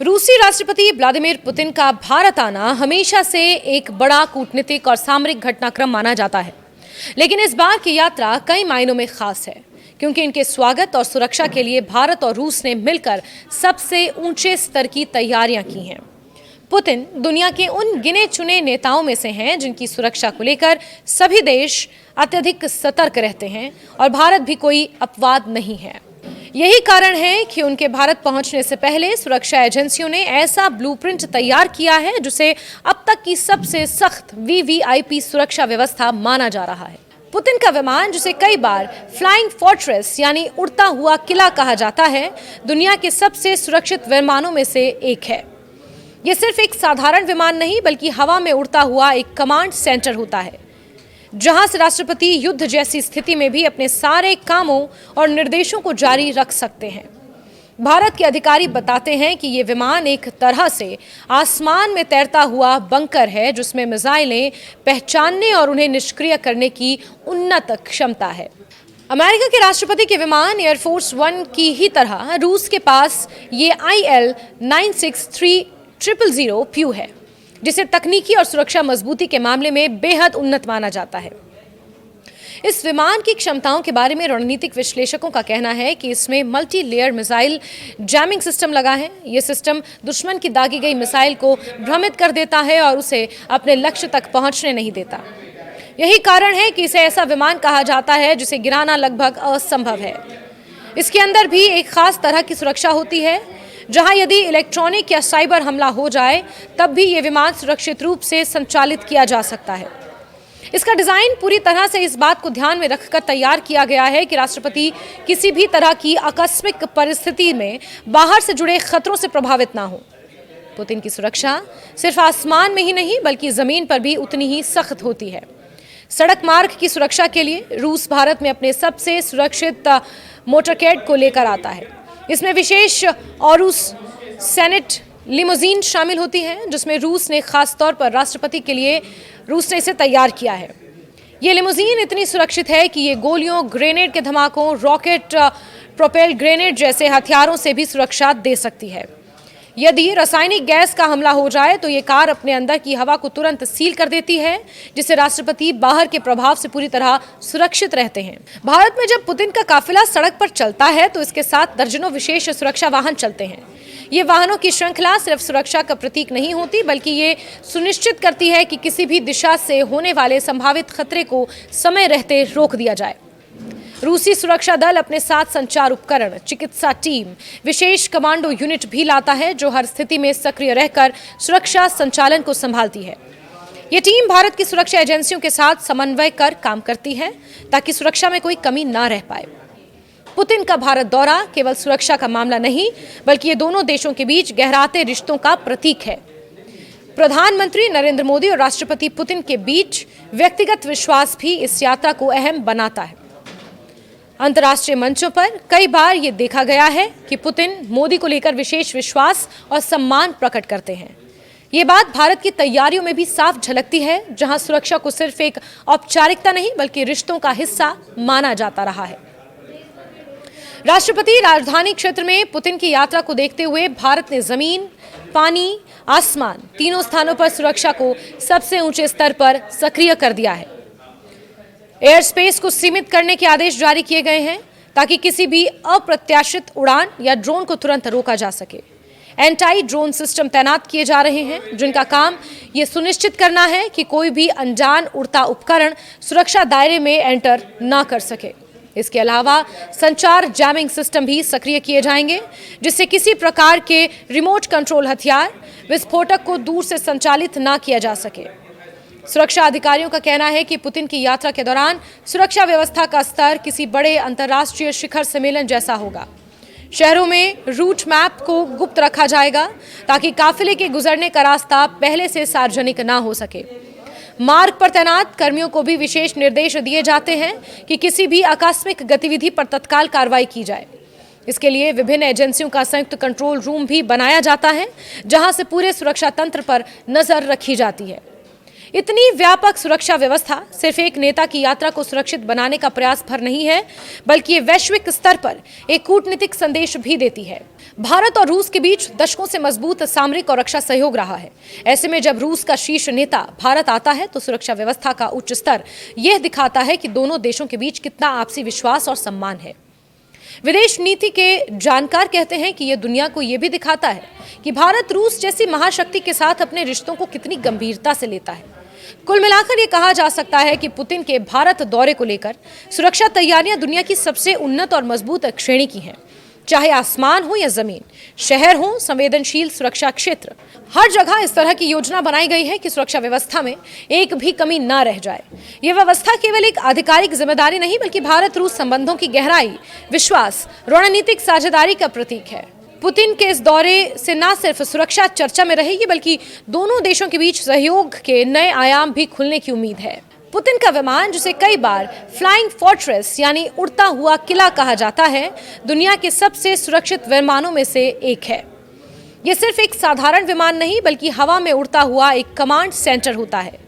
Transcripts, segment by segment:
रूसी राष्ट्रपति Vladimir Putin का भारत आना हमेशा से एक बड़ा कूटनीतिक और सामरिक घटनाक्रम माना जाता है। लेकिन इस बार की यात्रा कई मायनों में खास है, क्योंकि इनके स्वागत और सुरक्षा के लिए भारत और रूस ने मिलकर सबसे ऊंचे स्तर की तैयारियां की हैं। पुतिन दुनिया के उन गिने चुने नेताओं में से हैं जिनकी सुरक्षा को लेकर सभी देश अत्यधिक सतर्क रहते हैं और भारत भी कोई अपवाद नहीं है। यही कारण है कि उनके भारत पहुंचने से पहले सुरक्षा एजेंसियों ने ऐसा ब्लूप्रिंट तैयार किया है जिसे अब तक की सबसे सख्त वीवीआईपी सुरक्षा व्यवस्था माना जा रहा है। पुतिन का विमान, जिसे कई बार फ्लाइंग फोर्ट्रेस यानी उड़ता हुआ किला कहा जाता है, दुनिया के सबसे सुरक्षित विमानों में से एक है। ये सिर्फ एक साधारण विमान नहीं बल्कि हवा में उड़ता हुआ एक कमांड सेंटर होता है, जहां से राष्ट्रपति युद्ध जैसी स्थिति में भी अपने सारे कामों और निर्देशों को जारी रख सकते हैं। भारत के अधिकारी बताते हैं कि ये विमान एक तरह से आसमान में तैरता हुआ बंकर है, जिसमें मिसाइलें पहचानने और उन्हें निष्क्रिय करने की उन्नत क्षमता है। अमेरिका के राष्ट्रपति के विमान एयरफोर्स वन की ही तरह रूस के पास ये IL-963000 प्यू है, जिसे तकनीकी और सुरक्षा मजबूती के मामले में बेहद उन्नत माना जाता है। इस विमान की क्षमताओं के बारे में रणनीतिक विश्लेषकों का कहना है कि इसमें multi layer missile jamming system लगा है। ये सिस्टम दुश्मन की दागी गई मिसाइल को भ्रमित कर देता है और उसे अपने लक्ष्य तक पहुंचने नहीं देता। यही कारण है कि इसे ऐसा विमान कहा जाता है जिसे गिराना लगभग असंभव है। इसके अंदर भी एक खास तरह की सुरक्षा होती है, जहां यदि इलेक्ट्रॉनिक या साइबर हमला हो जाए तब भी ये विमान सुरक्षित रूप से संचालित किया जा सकता है। इसका डिजाइन पूरी तरह से इस बात को ध्यान में रखकर तैयार किया गया है कि राष्ट्रपति किसी भी तरह की आकस्मिक परिस्थिति में बाहर से जुड़े खतरों से प्रभावित ना हो। पुतिन की सुरक्षा सिर्फ आसमान में ही नहीं बल्कि जमीन पर भी उतनी ही सख्त होती है। सड़क मार्ग की सुरक्षा के लिए रूस भारत में अपने सबसे सुरक्षित मोटरकैड को लेकर आता है। इसमें विशेष औरूस सेनेट लिमोजीन शामिल होती है, जिसमें रूस ने खास तौर पर राष्ट्रपति के लिए रूस ने इसे तैयार किया है। ये लिमोजीन इतनी सुरक्षित है कि ये गोलियों, ग्रेनेड के धमाकों, रॉकेट प्रोपेल्ड ग्रेनेड जैसे हथियारों से भी सुरक्षा दे सकती है। यदि रासायनिक गैस का हमला हो जाए तो ये कार अपने अंदर की हवा को तुरंत सील कर देती है, जिससे राष्ट्रपति बाहर के प्रभाव से पूरी तरह सुरक्षित रहते हैं। भारत में जब पुतिन का काफिला सड़क पर चलता है तो इसके साथ दर्जनों विशेष सुरक्षा वाहन चलते हैं। ये वाहनों की श्रृंखला सिर्फ सुरक्षा का प्रतीक नहीं होती बल्कि ये सुनिश्चित करती है कि किसी भी दिशा से होने वाले संभावित खतरे को समय रहते रोक दिया जाए। रूसी सुरक्षा दल अपने साथ संचार उपकरण, चिकित्सा टीम, विशेष कमांडो यूनिट भी लाता है, जो हर स्थिति में सक्रिय रहकर सुरक्षा संचालन को संभालती है। ये टीम भारत की सुरक्षा एजेंसियों के साथ समन्वय कर काम करती है ताकि सुरक्षा में कोई कमी ना रह पाए। पुतिन का भारत दौरा केवल सुरक्षा का मामला नहीं बल्कि ये दोनों देशों के बीच गहराते रिश्तों का प्रतीक है। प्रधानमंत्री नरेंद्र मोदी और राष्ट्रपति पुतिन के बीच व्यक्तिगत विश्वास भी इस यात्रा को अहम बनाता है। अंतर्राष्ट्रीय मंचों पर कई बार ये देखा गया है कि पुतिन मोदी को लेकर विशेष विश्वास और सम्मान प्रकट करते हैं। ये बात भारत की तैयारियों में भी साफ झलकती है, जहां सुरक्षा को सिर्फ एक औपचारिकता नहीं बल्कि रिश्तों का हिस्सा माना जाता रहा है। राष्ट्रपति राजधानी क्षेत्र में पुतिन की यात्रा को देखते हुए भारत ने जमीन, पानी, आसमान तीनों स्थानों पर सुरक्षा को सबसे ऊंचे स्तर पर सक्रिय कर दिया है। एयर स्पेस को सीमित करने के आदेश जारी किए गए हैं ताकि किसी भी अप्रत्याशित उड़ान या ड्रोन को तुरंत रोका जा सके। एंटी ड्रोन सिस्टम तैनात किए जा रहे हैं, जिनका काम ये सुनिश्चित करना है कि कोई भी अनजान उड़ता उपकरण सुरक्षा दायरे में एंटर ना कर सके। इसके अलावा संचार जैमिंग सिस्टम भी सक्रिय किए जाएंगे, जिससे किसी प्रकार के रिमोट कंट्रोल हथियार, विस्फोटक को दूर से संचालित ना किया जा सके। सुरक्षा अधिकारियों का कहना है कि पुतिन की यात्रा के दौरान सुरक्षा व्यवस्था का स्तर किसी बड़े अंतर्राष्ट्रीय शिखर सम्मेलन जैसा होगा। शहरों में रूट मैप को गुप्त रखा जाएगा ताकि काफिले के गुजरने का रास्ता पहले से सार्वजनिक ना हो सके। मार्ग पर तैनात कर्मियों को भी विशेष निर्देश दिए जाते हैं कि किसी भी आकस्मिक गतिविधि पर तत्काल कार्रवाई की जाए। इसके लिए विभिन्न एजेंसियों का संयुक्त कंट्रोल रूम भी बनाया जाता है, जहां से पूरे सुरक्षा तंत्र पर नजर रखी जाती है। इतनी व्यापक सुरक्षा व्यवस्था सिर्फ एक नेता की यात्रा को सुरक्षित बनाने का प्रयास भर नहीं है, बल्कि ये वैश्विक स्तर पर एक कूटनीतिक संदेश भी देती है। भारत और रूस के बीच दशकों से मजबूत सामरिक और रक्षा सहयोग रहा है। ऐसे में जब रूस का शीर्ष नेता भारत आता है तो सुरक्षा व्यवस्था का उच्च स्तर यह दिखाता है कि दोनों देशों के बीच कितना आपसी विश्वास और सम्मान है। विदेश नीति के जानकार कहते हैं कि यह दुनिया को यह भी दिखाता है कि भारत रूस जैसी महाशक्ति के साथ अपने रिश्तों को कितनी गंभीरता से लेता है। कुल मिलाकर यह कहा जा सकता है कि पुतिन के भारत दौरे को लेकर सुरक्षा तैयारियां दुनिया की सबसे उन्नत और मजबूत श्रेणी की हैं। चाहे आसमान हो या जमीन, शहर हो, संवेदनशील सुरक्षा क्षेत्र, हर जगह इस तरह की योजना बनाई गई है कि सुरक्षा व्यवस्था में एक भी कमी न रह जाए। यह व्यवस्था केवल एक आधिकारिक जिम्मेदारी नहीं, बल्कि भारत रूस संबंधों की गहराई, विश्वास, रणनीतिक साझेदारी का प्रतीक है। पुतिन के इस दौरे से न सिर्फ सुरक्षा चर्चा में रहेगी, बल्कि दोनों देशों के बीच सहयोग के नए आयाम भी खुलने की उम्मीद है। पुतिन का विमान, जिसे कई बार फ्लाइंग फोर्ट्रेस यानी उड़ता हुआ किला कहा जाता है, दुनिया के सबसे सुरक्षित विमानों में से एक है। यह सिर्फ एक साधारण विमान नहीं, बल्कि हवा में उड़ता हुआ एक कमांड सेंटर होता है,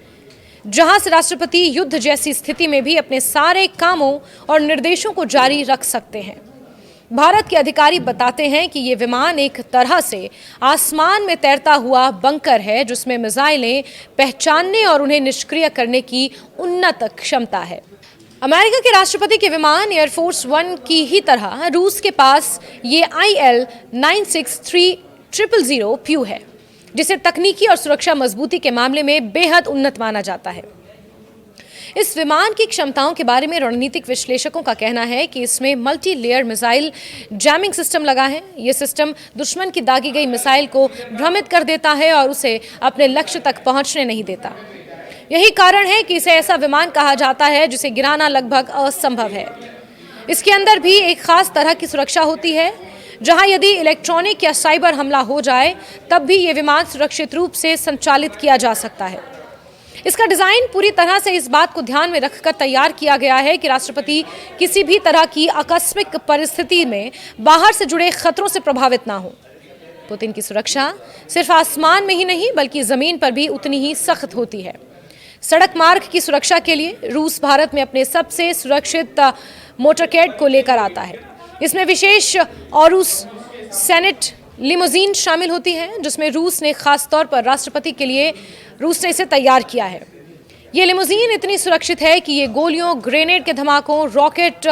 जहां से राष्ट्रपति युद्ध जैसी स्थिति में भी अपने सारे कामों और निर्देशों को जारी रख सकते हैं। भारत के अधिकारी बताते हैं कि ये विमान एक तरह से आसमान में तैरता हुआ बंकर है, जिसमें मिसाइलें पहचानने और उन्हें निष्क्रिय करने की उन्नत क्षमता है। अमेरिका के राष्ट्रपति के विमान एयरफोर्स वन की ही तरह रूस के पास ये IL-963000 प्यू है, जिसे तकनीकी और सुरक्षा मजबूती के मामले में बेहद उन्नत माना जाता है। इस विमान की क्षमताओं के बारे में रणनीतिक विश्लेषकों का कहना है कि इसमें multi layer missile jamming system लगा है। यह सिस्टम दुश्मन की दागी गई मिसाइल को भ्रमित कर देता है और उसे अपने लक्ष्य तक पहुंचने नहीं देता। यही कारण है कि इसे ऐसा विमान कहा जाता है जिसे गिराना लगभग असंभव है। इसके अंदर भी एक खास तरह की सुरक्षा होती है, जहां यदि इलेक्ट्रॉनिक या साइबर हमला हो जाए तब भी ये विमान सुरक्षित रूप से संचालित किया जा सकता है। इसका डिजाइन पूरी तरह से इस बात को ध्यान में रखकर तैयार किया गया है कि राष्ट्रपति किसी भी तरह की आकस्मिक परिस्थिति में बाहर से जुड़े खतरों से प्रभावित ना हो। पुतिन की सुरक्षा सिर्फ आसमान में ही नहीं, बल्कि जमीन पर भी उतनी ही सख्त होती है। सड़क मार्ग की सुरक्षा के लिए रूस भारत में अपने सबसे सुरक्षित मोटरकैड को लेकर आता है। इसमें विशेष औरूस सेनेट लिमोजीन शामिल होती है, जिसमें रूस ने खास तौर पर राष्ट्रपति के लिए इसे तैयार किया है। ये लिमोजीन इतनी सुरक्षित है कि ये गोलियों, ग्रेनेड के धमाकों, रॉकेट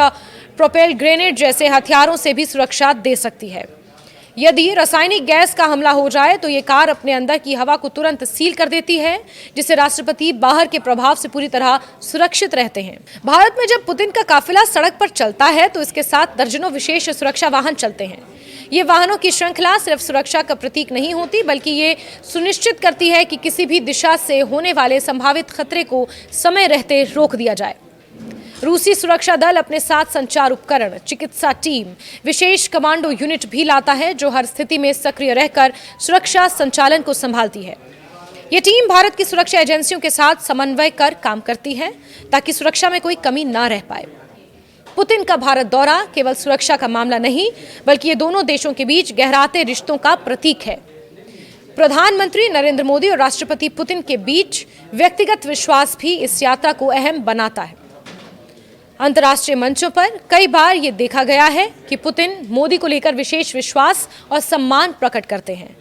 प्रोपेल्ड ग्रेनेड जैसे हथियारों से भी सुरक्षा दे सकती है। यदि रासायनिक गैस का हमला हो जाए तो ये कार अपने अंदर की हवा को तुरंत सील कर देती है, जिससे राष्ट्रपति बाहर के प्रभाव से पूरी तरह सुरक्षित रहते हैं। भारत में जब पुतिन का काफिला सड़क पर चलता है तो इसके साथ दर्जनों विशेष सुरक्षा वाहन चलते हैं। ये वाहनों की श्रृंखला सिर्फ सुरक्षा का प्रतीक नहीं होती, बल्कि ये सुनिश्चित करती है कि किसी भी दिशा से होने वाले संभावित खतरे को समय रहते रोक दिया जाए। रूसी सुरक्षा दल अपने साथ संचार उपकरण, चिकित्सा टीम, विशेष कमांडो यूनिट भी लाता है, जो हर स्थिति में सक्रिय रहकर सुरक्षा संचालन को संभालती है। ये टीम भारत की सुरक्षा एजेंसियों के साथ समन्वय कर काम करती है, ताकि सुरक्षा में कोई कमी ना रह पाए। पुतिन का भारत दौरा केवल सुरक्षा का मामला नहीं, बल्कि ये दोनों देशों के बीच गहराते रिश्तों का प्रतीक है। प्रधानमंत्री नरेंद्र मोदी और राष्ट्रपति पुतिन के बीच व्यक्तिगत विश्वास भी इस यात्रा को अहम बनाता है। अंतर्राष्ट्रीय मंचों पर कई बार ये देखा गया है कि पुतिन मोदी को लेकर विशेष विश्वास और सम्मान प्रकट करते हैं।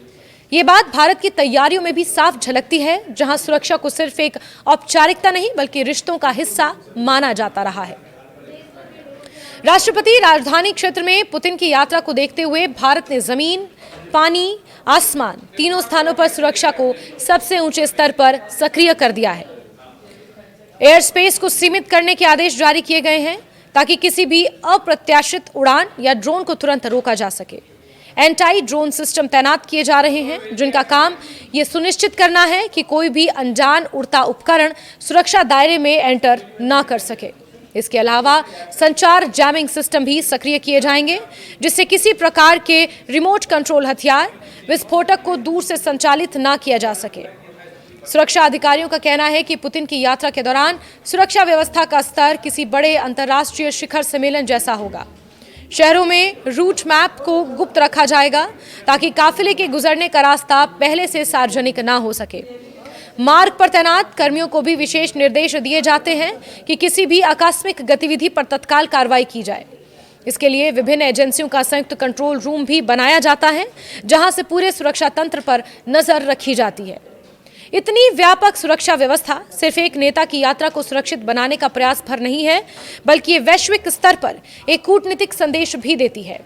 ये बात भारत की तैयारियों में भी साफ झलकती है, जहां सुरक्षा को सिर्फ एक औपचारिकता नहीं, बल्कि रिश्तों का हिस्सा माना जाता रहा है। राष्ट्रपति राजधानी क्षेत्र में पुतिन की यात्रा को देखते हुए भारत ने जमीन, पानी, आसमान तीनों स्थानों पर सुरक्षा को सबसे ऊंचे स्तर पर सक्रिय कर दिया है। एयर स्पेस को सीमित करने के आदेश जारी किए गए हैं, ताकि किसी भी अप्रत्याशित उड़ान या ड्रोन को तुरंत रोका जा सके। एंटी ड्रोन सिस्टम तैनात किए जा रहे हैं, जिनका काम ये सुनिश्चित करना है कि कोई भी अनजान उड़ता उपकरण सुरक्षा दायरे में एंटर ना कर सके। इसके अलावा संचार जैमिंग सिस्टम भी सक्रिय किए जाएंगे, जिससे किसी प्रकार के रिमोट कंट्रोल हथियार, विस्फोटक को दूर से संचालित ना किया जा सके। सुरक्षा अधिकारियों का कहना है कि पुतिन की यात्रा के दौरान सुरक्षा व्यवस्था का स्तर किसी बड़े अंतर्राष्ट्रीय शिखर सम्मेलन जैसा होगा। शहरों में रूट मैप को गुप्त रखा जाएगा, ताकि काफिले के गुजरने का रास्ता पहले से सार्वजनिक ना हो सके। मार्ग पर तैनात कर्मियों को भी विशेष निर्देश दिए जाते हैं कि किसी भी आकस्मिक गतिविधि पर तत्काल कार्रवाई की जाए। इसके लिए विभिन्न एजेंसियों का संयुक्त कंट्रोल रूम भी बनाया जाता है, जहां से पूरे सुरक्षा तंत्र पर नजर रखी जाती है। इतनी व्यापक सुरक्षा व्यवस्था सिर्फ एक नेता की यात्रा को सुरक्षित बनाने का प्रयास भर नहीं है, बल्कि ये वैश्विक स्तर पर एक कूटनीतिक संदेश भी देती है।